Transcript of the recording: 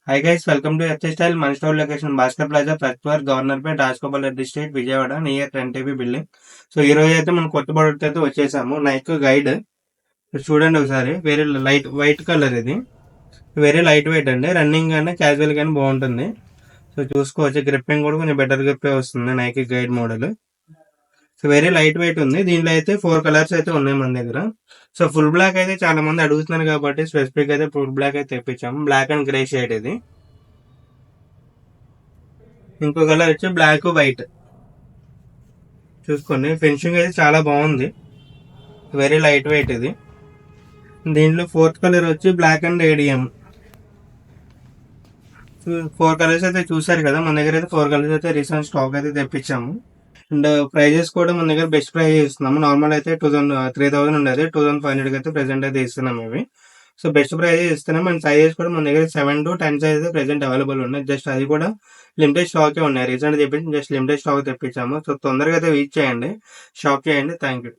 Hi guys, welcome to H style. మన store location Bhaskar plaza, first floor, Governorpet, Rajagopal Reddy street, Vijayawada, near 10 building. So ఈ రోజు అయితే మనం కొత్త ప్రోడక్ట్ అయితే వచ్చేసాము. నైక్ గైడ్ చూడండి ఒకసారి. వేరే లైట్ వైట్ కలర్ ఇది. వెరీ లైట్ వెయిట్ అండి. రన్నింగ్ కానీ క్యాజువల్ కానీ బాగుంటుంది. సో చూసుకోవచ్చు, గ్రిప్పింగ్ కూడా కొంచెం బెటర్ గ్రిప్ వస్తుంది Nike guide model. So very light weight ఉంది. దీంట్లో అయితే 4 కలర్స్ అయితే ఉన్నాయి మన దగ్గర. సో ఫుల్ బ్లాక్ అయితే చాలా మంది అడుగుతున్నారు కాబట్టి స్పెసిఫిక్ అయితే ఫుల్ బ్లాక్ అయితే తెప్పించాము. బ్లాక్ అండ్ గ్రే షేడ్ ఇది. ఇంకో కలర్ వచ్చి బ్లాక్ వైట్. చూసుకోండి, ఫినిషింగ్ అయితే చాలా బాగుంది. వెరీ లైట్ వెయిట్ ఇది. దీంట్లో 4th కలర్ వచ్చి బ్లాక్ అండ్ ఏడియం. 4 కలర్స్ అయితే చూసారు కదా. మన దగ్గర అయితే 4 కలర్స్ అయితే రీసెంట్ స్టాక్ అయితే తెప్పించాము. అండ్ ప్రైజెస్ కూడా మన దగ్గర బెస్ట్ ప్రైజ్ ఇస్తున్నాము. నార్మల్ అయితే 3,000 ఉండేది, 2,500 అయితే ప్రెసెంట్ అయితే ఇస్తున్నాము ఇవి. సో బెస్ట్ ప్రైజ్ ఇస్తున్నాం. అండ్ సైజెస్ కూడా మన దగ్గర 7 to 10 సైజ్ అయితే ప్రెసెంట్ అవైలబుల్ ఉన్నాయి. జస్ట్ అది కూడా లిమిటెడ్ స్టాకే ఉన్నాయి. రీసెంట్ తెప్పించి జస్ట్ లిమిటెడ్ స్టాక్ తెప్పించాము. సో తొందరగా అయితే రీచ్ చేయండి, షాప్ చేయండి. Thank you.